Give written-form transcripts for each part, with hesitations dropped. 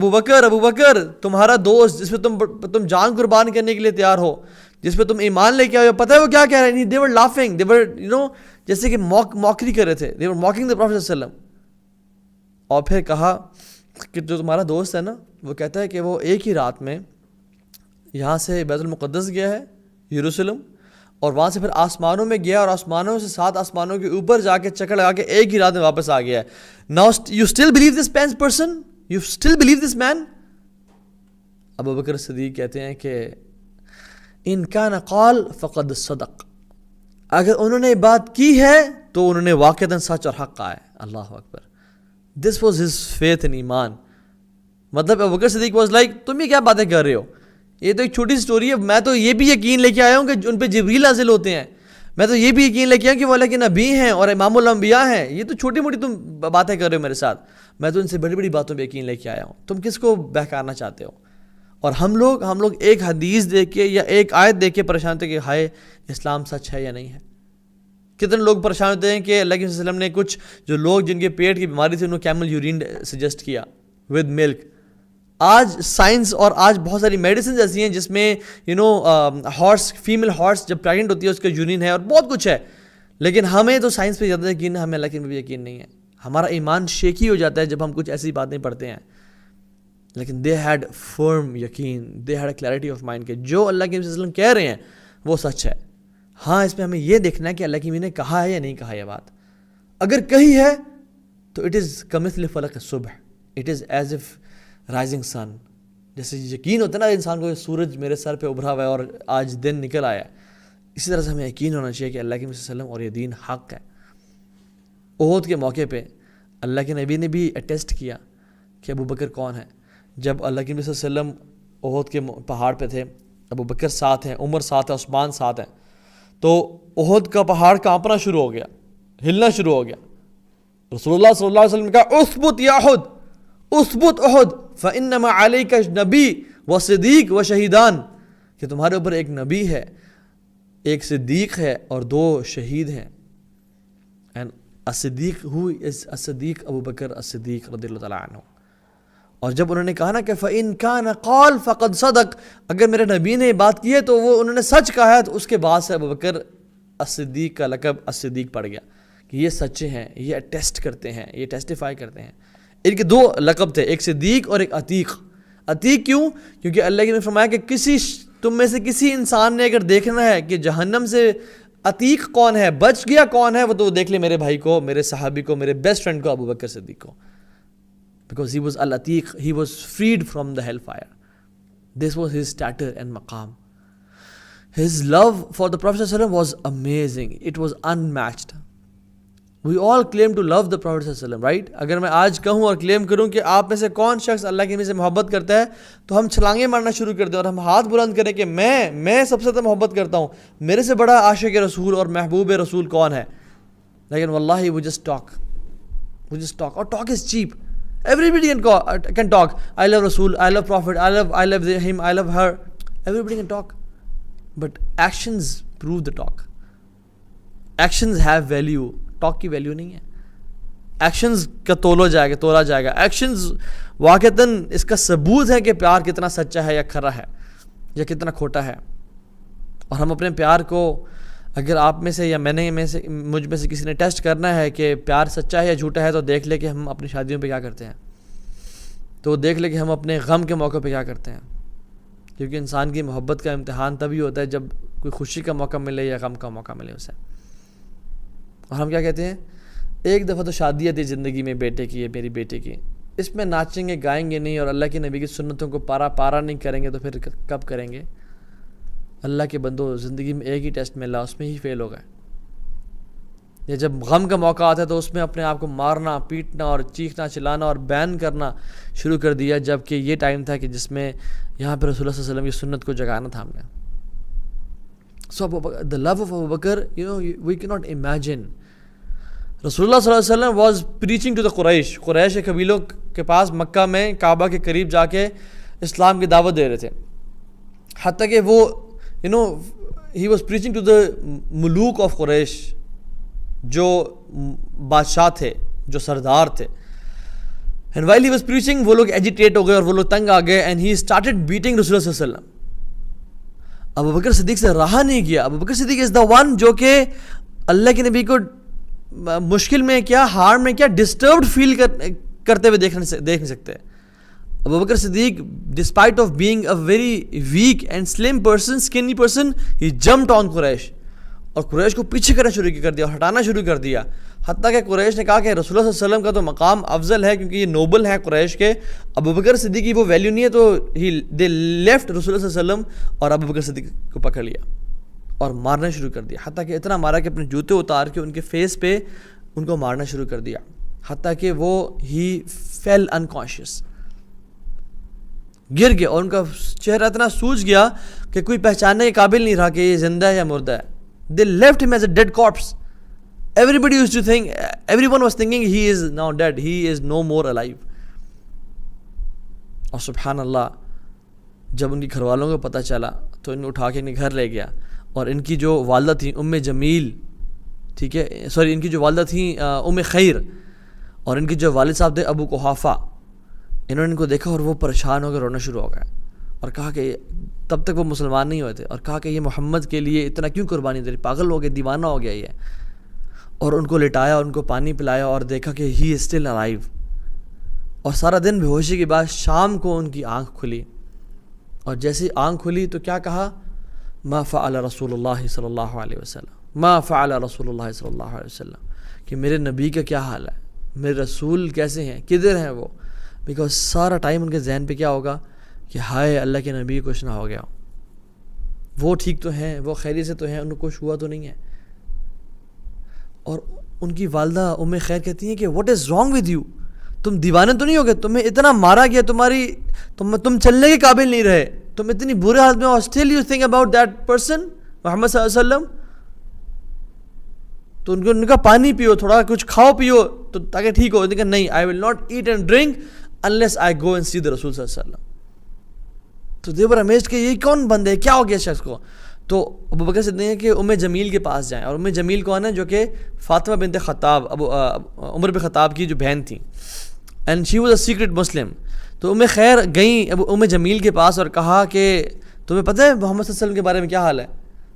ابو بکر تمہارا دوست جس پہ تم جان قربان کرنے کے لیے تیار ہو, جس پہ تم ایمان لے کے آئے ہو, پتہ ہے وہ کیا کہہ رہے ہیں؟ they were laughing, they were جیسے کہ موکری کر رہے تھے, they were mocking the Prophet صلی اللہ علیہ وسلم. اور پھر کہا کہ جو تمہارا دوست ہے نا, وہ کہتا ہے کہ وہ ایک ہی رات میں یہاں سے بیت المقدس گیا ہے یروشلم, اور وہاں سے پھر آسمانوں میں گیا, اور آسمانوں سے 7 آسمانوں کے اوپر جا کے چکر لگا کے ایک ہی رات میں واپس آ گیا ہے. Now you still believe this person? You still believe this man? Abu Bakr صدیق کہتے ہیں کہ ان کان قال فقد صدق, اگر انہوں نے بات کی ہے تو انہوں نے واقعتاً سچ اور حق کہا ہے. اللہ اکبر. This was his faith and ایمان. مطلب ابو بکر صدیق was like, تم یہ کیا باتیں کر رہے ہو, یہ تو ایک چھوٹی سٹوری ہے, میں تو یہ بھی یقین لے کے آیا ہوں کہ ان پہ جبریل نازل ہوتے ہیں, میں تو یہ بھی یقین لے کے آیا کہ وہ اللہ کے نبی ہیں اور امام الانبیاء ہیں, یہ تو چھوٹی موٹی تم باتیں کر رہے ہو میرے ساتھ, میں تو ان سے بڑی بڑی باتوں پہ یقین لے کے آیا ہوں, تم کس کو بہکانا چاہتے ہو؟ اور ہم لوگ ایک حدیث دیکھ کے یا ایک آیت دیکھ کے پریشان ہوتے کہ ہائے اسلام سچ ہے یا نہیں ہے. کتنے لوگ پریشان ہوتے ہیں کہ اللہ کے وسلم نے کچھ جو لوگ جن کے پیٹ کی بیماری تھی انہوں کیمل یورین سجیسٹ کیا ود ملک. آج سائنس اور آج بہت ساری میڈیسنز ایسی ہیں جس میں ہارس, فیمیل ہارس جب پریگنٹ ہوتی ہے اس کا یورین ہے اور بہت کچھ ہے, لیکن ہمیں تو سائنس پہ زیادہ یقین ہے, ہمیں اللہ کے نبی پہ یقین نہیں ہے. ہمارا ایمان شیکی ہو جاتا ہے جب ہم کچھ ایسی باتیں پڑھتے ہیں. لیکن دے ہیڈ فرم یقین, they had a clarity of mind کہ جو اللہ کے نبی صلی اللہ علیہ وسلم کہہ رہے ہیں وہ سچ ہے. ہاں اس میں ہمیں یہ دیکھنا ہے کہ اللہ کے نبی نے کہا ہے یا نہیں کہا یہ بات. اگر کہی ہے تو اٹ از کمثل فلق الصبح, it is as if rising sun. جیسے یقین ہوتا ہے نا انسان کو, سورج میرے سر پہ ابھرا ہوا ہے اور آج دن نکل آیا ہے, اسی طرح سے ہمیں یقین ہونا چاہیے کہ اللہ کے نبی صلی اللہ علیہ وسلم اور یہ دین حق ہے. احد کے موقع پہ اللہ کے نبی نے بھی اٹیسٹ کیا کہ ابو بکر کون ہے. جب اللہ کے نبی صلی اللہ علیہ وسلم احد کے پہاڑ پہ تھے, ابو بکر ساتھ ہیں, عمر ساتھ ہے, عثمان ساتھ ہیں, تو احد کا پہاڑ کانپنا شروع ہو گیا, ہلنا شروع ہو گیا. رسول اللہ صلی اللہ علیہ وسلم نے کہا اثبت یا احد, اثبت احد فانما علیک نبی و صدیق و شہیدان, کہ تمہارے اوپر ایک نبی ہے, ایک صدیق ہے اور 2 شہید ہیں. اینڈ الصدیق ہو از الصدیق ابو بکر الصدیق رضی اللہ تعالیٰ عنہ. اور جب انہوں نے کہا نا کہ فَإِن كَانَ قَالْ فَقَدْ صَدَقَ, اگر میرے نبی نے بات کی ہے تو وہ انہوں نے سچ کہا ہے, تو اس کے بعد سے ابو بکر الصدیق کا لقب الصدیق پڑ گیا کہ یہ سچے ہیں, یہ اٹیسٹ کرتے ہیں, یہ ٹیسٹیفائی کرتے ہیں. ان کے 2 لقب تھے, ایک صدیق اور ایک عتیق. عتیق کیوں؟ کیونکہ اللہ نے فرمایا کہ تم میں سے کسی انسان نے اگر دیکھنا ہے کہ جہنم سے عتیق کون ہے, بچ گیا کون ہے, وہ تو دیکھ لے میرے بھائی کو, میرے صحابی کو, میرے بیسٹ فرینڈ کو, ابو بکر صدیق کو. Because he was al-Atiq, he was freed from the hellfire. This was his stature and maqam. His love for the Prophet ﷺ was amazing. It was unmatched. We all claim to love the Prophet ﷺ, right? اگر میں آج کہوں اور کلیم کروں کہ آپ میں سے کون شخص اللہ کے نبی سے محبت کرتا ہے, تو ہم چھلانگیں مارنا شروع کر دیں اور ہم ہاتھ بلند کریں کہ میں سب سے زیادہ محبت کرتا ہوں, میرے سے بڑا عاشق رسول اور محبوب رسول کون ہے. لیکن واللہ we just talk. اور talk is cheap. Everybody can talk. I love Rasul, I love Prophet, I love him, I love her. Everybody can talk. But actions prove the talk. Actions have value. Talk کی value نہیں ہے. Actions کا تولا جائے گا. Actions واقعتاً اس کا ثبوت ہے کہ پیار کتنا سچا ہے یا کھرا ہے یا کتنا کھوٹا ہے. اور ہم اپنے پیار کو, اگر آپ میں سے یا مجھ میں سے کسی نے ٹیسٹ کرنا ہے کہ پیار سچا ہے یا جھوٹا ہے, تو دیکھ لے کہ ہم اپنی شادیوں پہ کیا کرتے ہیں, تو دیکھ لے کہ ہم اپنے غم کے موقع پہ کیا کرتے ہیں. کیونکہ انسان کی محبت کا امتحان تبھی ہوتا ہے جب کوئی خوشی کا موقع ملے یا غم کا موقع ملے اسے. اور ہم کیا کہتے ہیں, ایک دفعہ تو شادی تھی زندگی میں بیٹے کی, میری بیٹے کی, اس میں ناچیں گے گائیں گے نہیں اور اللہ کے نبی کی سنتوں کو پارا نہیں کریں گے تو پھر کب کریں گے. اللہ کے بندو, زندگی میں ایک ہی ٹیسٹ ملا, اس میں ہی فیل ہو گئے. یا جب غم کا موقع آتا ہے تو اس میں اپنے آپ کو مارنا, پیٹنا اور چیخنا چلانا اور بین کرنا شروع کر دیا, جب کہ یہ ٹائم تھا کہ جس میں یہاں پہ رسول اللہ صلی اللہ علیہ وسلم کی سنت کو جگانا تھا ہم نے. So the love of Abu Bakr, we cannot imagine. رسول اللہ صلی اللہ علیہ وسلم was preaching to the قریش کے قبیلوں کے پاس مکہ میں کعبہ کے قریب جا کے اسلام کی دعوت دے رہے تھے. حتیٰ کہ وہ he was preaching to the Malook of قریش, جو بادشاہ تھے, جو سردار تھے. And while he was preaching وہ لوگ ایجیٹیٹ ہو گئے اور وہ لوگ تنگ آ گئے اینڈ ہی اسٹارٹڈ بیٹنگ رسول اللہ صلی اللہ علیہ وسلم. ابو بکر صدیق سے رہا نہیں گیا. ابو Bakr Siddiq is the one جو کہ اللہ کے نبی کو مشکل میں کیا, ہارم میں کیا, ڈسٹربڈ فیل کرتے ہوئے دیکھ نہیں سکتے. Abu Bakr Siddiq despite of being a very weak and slim person, skinny person, he jumped on Quraysh, اور قریش کو پیچھے کرنا شروع کر دیا اور ہٹانا شروع کر دیا. حتیٰ کہ قریش نے کہا کہ رسول اللہ صلی اللہ علیہ وسلم کا تو مقام افضل ہے کیونکہ یہ نوبل ہے قریش کے, ابو بکر صدیق کی وہ ویلیو نہیں ہے, تو دے لیفٹ رسول اللہ صلی اللہ علیہ وسلم اور ابو بکر صدیق کو پکڑ لیا اور مارنا شروع کر دیا. حتیٰ کہ اتنا مارا کہ اپنے جوتے اتار کے ان کے فیس پہ ان کو مارنا شروع کر دیا, حتیٰ کہ وہ ہی فیل انکانشیس, گر گئے اور ان کا چہرہ اتنا سوج گیا کہ کوئی پہچاننے کے قابل نہیں رہا کہ یہ زندہ ہے یا مردہ ہے. They left him as a dead corpse. Everybody used to think, everyone was thinking he is now dead, he is no more alive. اور سبحان اللہ, جب ان کی گھر والوں کو پتہ چلا تو انہیں اٹھا کے ان کے گھر لے گیا, اور ان کی جو والدہ تھیں ام جمیل, ٹھیک ہے, سوری, ان کی جو والدہ تھیں ام خیر, اور ان کے جو والد صاحب تھے ابو قحافہ, انہوں نے ان کو دیکھا اور وہ پریشان ہو کے رونا شروع ہو گئے اور کہا کہ تب تک وہ مسلمان نہیں ہوئے تھے, اور کہا کہ یہ محمد کے لیے اتنا کیوں قربانی دے رہی, پاگل ہو گیا, دیوانہ ہو گیا یہ. اور ان کو لٹایا, ان کو پانی پلایا اور دیکھا کہ ہی از اسٹل الائیو. اور سارا دن بے ہوشی کے بعد شام کو ان کی آنکھ کھلی, اور جیسے آنکھ کھلی تو کیا کہا, ما فعل رسول اللہ صلی اللہ علیہ وسلم, ما فعل رسول اللہ صلی اللہ علیہ وسلم, کہ میرے نبی کا کیا حال ہے, میرے رسول کیسے ہیں, کدھر ہیں وہ. بیکاز سارا ٹائم ان کے ذہن پہ کیا ہوگا کہ ہائے اللہ کے نبی کچھ نہ ہو گیا, وہ ٹھیک تو ہیں, وہ خیریت سے تو ہیں, ان کو کچھ ہوا تو نہیں ہے. اور ان کی والدہ ام خیر کہتی ہیں کہ what is wrong with you, تم دیوانے تو نہیں ہو گئے, تمہیں اتنا مارا گیا, تم چلنے کے قابل نہیں رہے, تم اتنی برے حالت میں, اور still you think about that person Muhammad صلی اللہ علیہ وسلم. تو ان کا پانی پیو, تھوڑا کچھ کھاؤ پیو تو تاکہ ٹھیک ہو. لیکن نہیں, I will not eat and drink unless I go and see the رسول صلی اللہ علیہ وسلم. تو they were amazed کہ یہ کون بندے, کیا ہو گیا شخص کو. تو ابو بکر صدیق نے کہ ام جمیل کے پاس جائیں, اور ام جمیل کون ہے, جو کہ فاطمہ بنت خطاب, عمر بن خطاب کی جو بہن تھیں, and she was a secret Muslim. تو ام خیر گئیں ام جمیل کے پاس اور کہا کہ تمہیں پتہ ہے محمد صلی اللہ علیہ وسلم کے بارے میں کیا حال ہے.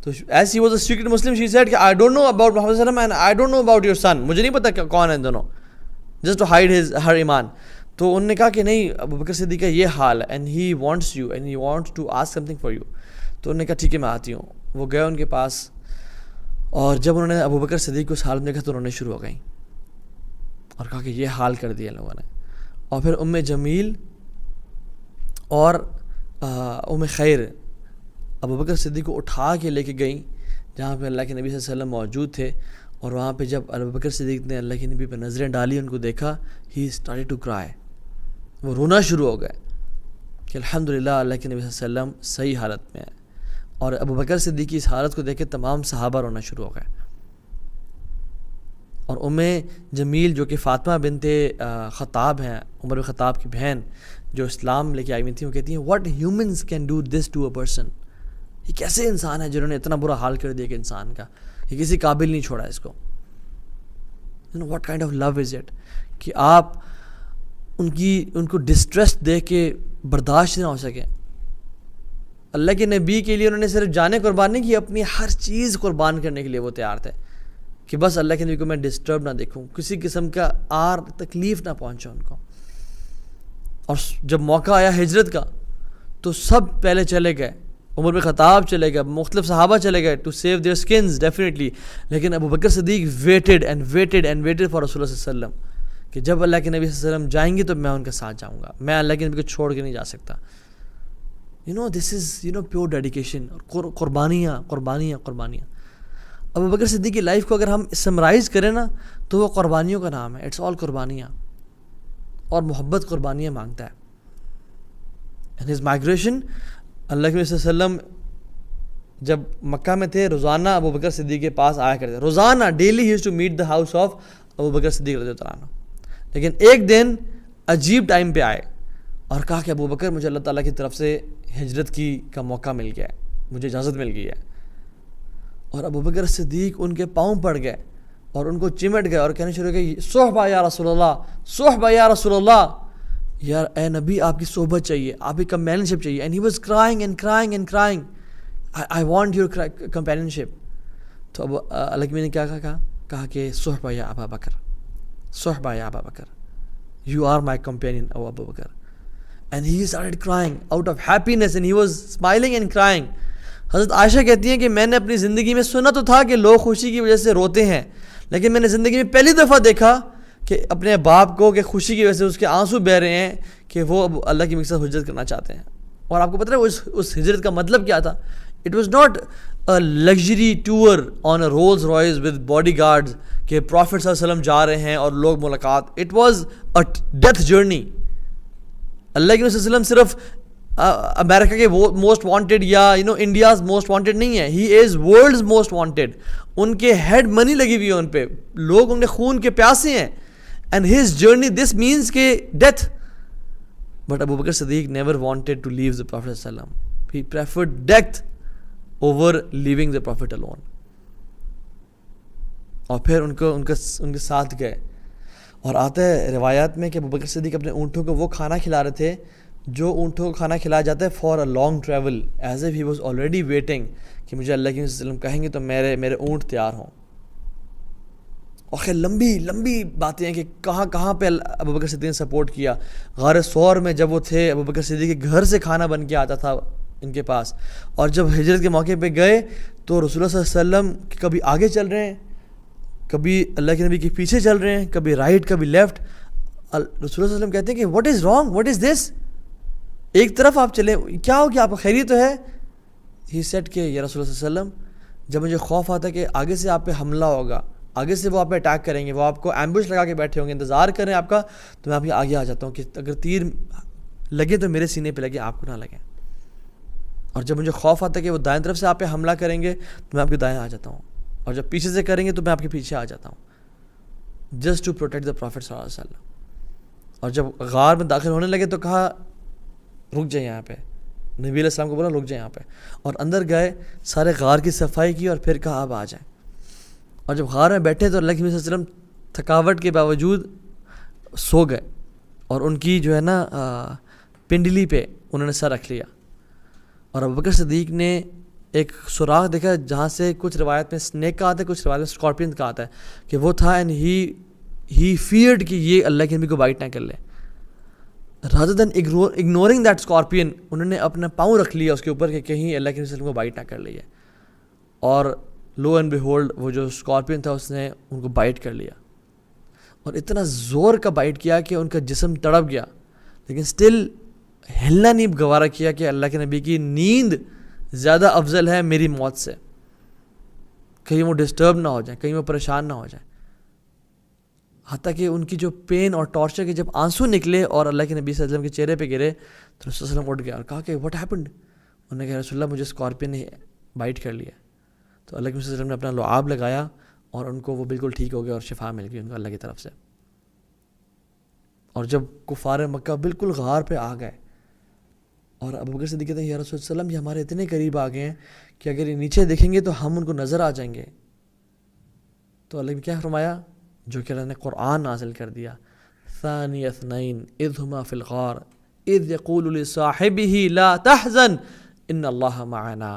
تو as he was a secret Muslim she said کہ آئی ڈونٹ نو اباؤٹ محمد صلی اللہ علیہ وسلم and I don't know about your son, مجھے نہیں پتہ کون ہیں دونوں, جسٹ ٹو ہائڈ ہر ایمان. تو انہوں نے کہا کہ نہیں, ابو بکر صدیق کا یہ حال ہے, and he wants you and he wants to ask something for you. تو انہوں نے کہا ٹھیک ہے میں آتی ہوں. وہ گئے ان کے پاس, اور جب انہوں نے ابو بکر صدیق کو اس حال میں دیکھا تو انہوں نے شروع ہو گئیں اور کہا کہ یہ حال کر دیا لوگوں نے. اور پھر ام جمیل اور ام خیر ابو بکر صدیق کو اٹھا کے لے کے گئیں جہاں پہ اللہ کے نبی صلی اللہ علیہ وسلم موجود تھے. اور وہاں پہ جب ابو بکر صدیق نے اللہ کے نبی پہ نظریں ڈالی, ان کو دیکھا, ہی اسٹارٹڈ ٹو کرائے, وہ رونا شروع ہو گئے کہ الحمدللہ اللہ کے نبی صلی اللہ علیہ وسلم صحیح حالت میں ہے. اور ابو بکر صدیق کی اس حالت کو دیکھ کے تمام صحابہ رونا شروع ہو گئے. اور ام جمیل جو کہ فاطمہ بنت خطاب ہیں, عمر بن خطاب کی بہن, جو اسلام لے کے آئی ہوئی تھیں, وہ کہتی ہیں what humans can do this to a person, یہ کیسے انسان ہے جنہوں نے اتنا برا حال کر دیا کہ انسان کا, یہ کسی قابل نہیں چھوڑا اس کو. What kind of love is it, کہ آپ ان کو ڈسٹریس دیکھ کے برداشت نہ ہو سکے. اللہ کے نبی کے لیے انہوں نے صرف جانیں قربان نہیں کی, اپنی ہر چیز قربان کرنے کے لیے وہ تیار تھے کہ بس اللہ کے نبی کو میں ڈسٹرب نہ دیکھوں, کسی قسم کا آر تکلیف نہ پہنچے ان کو. اور جب موقع آیا ہجرت کا تو سب پہلے چلے گئے, عمر بن خطاب چلے گئے, مختلف صحابہ چلے گئے to save their skins definitely. لیکن Abu Bakr Siddiq waited and waited and waited for رسول اللہ صلی اللہ علیہ وسلم کہ جب اللہ کے نبی صلی اللہ علیہ وسلم جائیں گے تو میں ان کے ساتھ جاؤں گا, میں اللہ کے نبی کو چھوڑ کے نہیں جا سکتا. دس از پیور ڈیڈیکیشن, قربانیاں قربانیاں قربانیاں. ابو بکر صدیق کی لائف کو اگر ہم سمرائز کریں نا تو وہ قربانیوں کا نام ہے, اٹس آل قربانیاں, اور محبت قربانیاں مانگتا ہے. اینڈ ہز مائگریشن, اللہ کے نبی صلی اللہ علیہ وسلم جب مکہ میں تھے روزانہ ابو بکر صدیق کے پاس آیا کرتے, روزانہ daily he used to meet the house of Abu Bakr Siddiq رضی اللہ عنہ. لیکن ایک دن عجیب ٹائم پہ آئے اور کہا کہ ابو بکر مجھے اللہ تعالیٰ کی طرف سے ہجرت کا موقع مل گیا ہے, مجھے اجازت مل گئی ہے. اور ابو بکر صدیق ان کے پاؤں پڑ گئے اور ان کو چمٹ گئے اور کہنے شروع کہ صحبہ یا رسول اللہ، صحبہ یا رسول اللہ، یار اے نبی آپ کی صحبت چاہیے، آپ کی کمپینشپ چاہیے. And he was crying and crying and crying, I want your کمپینشپ. تو اب اللہ کے نے کیا کہا کہ صحبہ یا ابا بکر، صحبہ یا ابا Bakr, you are my companion O Abu Bakr. And he started crying out of happiness and he was smiling and crying. حضرت عائشہ کہتی ہیں کہ میں نے اپنی زندگی میں سنا تو تھا کہ لوگ خوشی کی وجہ سے روتے ہیں، لیکن میں نے زندگی میں پہلی دفعہ دیکھا کہ اپنے باپ کو کہ خوشی کی وجہ سے اس کے آنسو بہہ رہے ہیں کہ وہ اب اللہ کی مقصد ہجرت کرنا چاہتے ہیں. اور آپ کو پتہ ہے اس ہجرت کا مطلب کیا تھا؟ It was not a luxury tour on a Rolls Royce with bodyguards کہ پروفٹ صلی اللہ علیہ وسلم جا رہے ہیں اور لوگ ملاقات. It was a death journey. اللہ کے نبی صلی اللہ علیہ وسلم صرف امریکہ کے موسٹ وانٹیڈ یا انڈیاز موسٹ وانٹیڈ نہیں ہے، he is world's most wanted. ان کے ہیڈ منی لگی ہوئی ہے ان پہ، لوگ ان کے خون کے پیاسے ہیں. And his journey this means کہ death. But Abu Bakr Siddiq never wanted to leave the prophet صلی اللہ علیہ وسلم. He preferred death over leaving the prophet alone. اور پھر ان کے ساتھ گئے. اور آتا ہے روایات میں کہ ابو بکر صدیق اپنے اونٹوں کو وہ کھانا کھلا رہے تھے جو اونٹوں کو کھانا کھلایا جاتا ہے for a long travel, as if he was already waiting کہ مجھے اللہ کے وسلم کہیں گے تو میرے اونٹ تیار ہوں. اور خیر لمبی باتیں ہیں کہ کہاں پہ ابو بکر صدیق نے سپورٹ کیا. غار ثور میں جب وہ تھے، ابو بکر صدیق کے گھر سے کھانا بن کے آتا تھا ان کے پاس. اور جب ہجرت کے موقع پہ گئے تو رسول اللہ صلی اللہ علیہ وسلم کبھی آگے چل رہے ہیں، کبھی اللہ کے نبی کے پیچھے چل رہے ہیں، کبھی رائٹ کبھی لیفٹ. رسول اللہ صلی اللہ علیہ وسلم کہتے ہیں کہ what is wrong, what is this, ایک طرف آپ چلیں، کیا ہو کہ آپ کو خیریت تو ہے؟ ہی سیٹ کہ یا رسول اللہ صلی اللہ علیہ وسلم جب مجھے خوف آتا ہے کہ آگے سے آپ پہ حملہ ہوگا، آگے سے وہ آپ پہ اٹیک کریں گے، وہ آپ کو ایمبوش لگا کے بیٹھے ہوں گے، انتظار کریں آپ کا، تو میں آپ کے آگے آ جاتا ہوں کہ اگر تیر لگے تو میرے سینے پہ لگے، آپ کو نہ لگے. اور جب مجھے خوف آتا ہے کہ وہ دائیں طرف سے آپ پہ حملہ کریں گے تو میں آپ کے دائیں آ جاتا ہوں، اور جب پیچھے سے کریں گے تو میں آپ کے پیچھے آ جاتا ہوں، just to protect the prophet صلی اللہ علیہ وسلم. اور جب غار میں داخل ہونے لگے تو کہا رک جائیں یہاں پہ، نبی علیہ السلام کو بولا رک جائیں یہاں پہ. اور اندر گئے، سارے غار کی صفائی کی اور پھر کہا اب آ جائیں. اور جب غار میں بیٹھے تو اللہ کے نبی صلی اللہ علیہ وسلم تھکاوٹ کے باوجود سو گئے، اور ان کی جو ہے نا پنڈلی پہ انہوں نے سر رکھ لیا. اور ابوبکر صدیق نے ایک سوراخ دیکھا جہاں سے کچھ روایت میں سنیک کا آتا ہے، کچھ روایت میں اسکارپین کا آتا ہے کہ وہ تھا. اینڈ ہی فیئرڈ کہ یہ اللہ کے نبی کو بائٹ نہ کر لے. rather than ignoring that scorpion انہوں نے اپنا پاؤں رکھ لیا اس کے اوپر کہ کہیں اللہ کے وسلم کو بائٹ نہ کر لیا. اور لو اینڈ بیہولڈ وہ جو اسکارپین تھا اس نے ان کو بائٹ کر لیا، اور اتنا زور کا بائٹ کیا کہ ان کا جسم تڑپ گیا، لیکن سٹل ہلنا نہیں گوارا کیا کہ اللہ کے نبی کی نیند زیادہ افضل ہے میری موت سے، کہیں وہ ڈسٹرب نہ ہو جائیں، کہیں وہ پریشان نہ ہو جائیں. حتیٰ کہ ان کی جو پین اور ٹارچر کے جب آنسو نکلے اور اللہ کے نبی صلی اللہ علیہ وسلم کے چہرے پہ گرے تو رسول اللہ علیہ وسلم اٹھ گیا اور کہا کہ واٹ ہیپنڈ. انہوں نے کہا رسول اللہ مجھے اسکارپین نے بائٹ کر لیا. تو اللہ کے نبی صلی اللہ علیہ وسلم نے اپنا لعاب لگایا اور ان کو وہ بالکل ٹھیک ہو گیا اور شفا مل گئی ان کو اللہ کی طرف سے. اور جب کفار مکہ بالکل غار پہ آ گئے اور ابو بکر صدیق کہتے ہیں یا رسول اللہ علیہ وسلم یہ ہمارے اتنے قریب آ گئے ہیں کہ اگر یہ نیچے دیکھیں گے تو ہم ان کو نظر آ جائیں گے. تو اللہ نے کیا فرمایا جو کہ اللہ نے قرآن نازل کر دیا، ثانی اثنین اذ ہما فی الغار اذ یقول لصاحبہ لا تحزن ان اللہ معنا.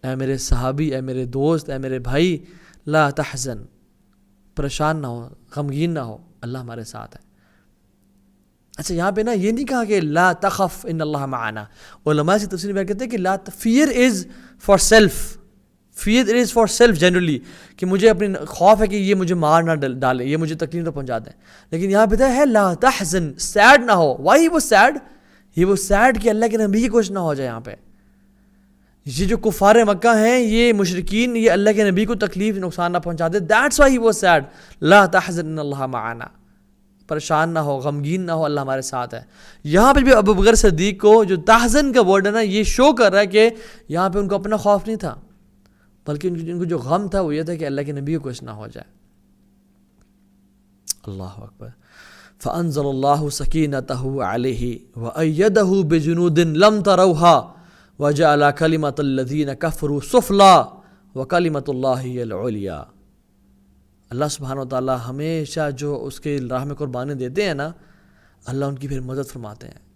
اے میرے صحابی، اے میرے دوست، اے میرے بھائی، لا تحزن، پریشان نہ ہو، غمگین نہ ہو، اللہ ہمارے ساتھ ہے. اچھا یہاں پہ نا یہ نہیں کہا کہ لا تخف ان اللہ معنا. علماء سے تفسیر بیان کرتے ہیں کہ لا fear is for self, fear is for self generally, کہ مجھے اپنی خوف ہے کہ یہ مجھے مار نہ ڈالے، یہ مجھے تکلیف نہ پہنچا دیں. لیکن یہاں پہ ہے لا تحزن، سیڈ نہ ہو. وائی وہ سیڈ؟ یہ وہ سیڈ کہ اللہ کے نبی کی کچھ نہ ہو جائے. یہاں پہ یہ جو کفار مکہ ہیں، یہ مشرکین، یہ اللہ کے نبی کو تکلیف نقصان نہ پہنچا دے. دیٹس وائی وہ سیڈ، لا تحزن ان اللہ معنا، پریشان نہ ہو، غمگین نہ ہو، اللہ ہمارے ساتھ ہے. یہاں پہ بھی ابو بکر صدیق کو جو تحزن کا ورڈ ہے نا، یہ شو کر رہا ہے کہ یہاں پہ ان کو اپنا خوف نہیں تھا، بلکہ ان کو جو غم تھا وہ یہ تھا کہ اللہ کے نبی کو کچھ نہ ہو جائے. اللہ اکبر. فانزل اللہ سکینتہ علیہ وایدہ بجنود لم تروها وجعل کلمۃ الذین کفروا سفلا وکلمۃ اللہ ہی العلیٰ. اللہ سبحانہ و تعالیٰ ہمیشہ جو اس کے راہ میں قربانی دیتے ہیں نا، اللہ ان کی پھر مدد فرماتے ہیں.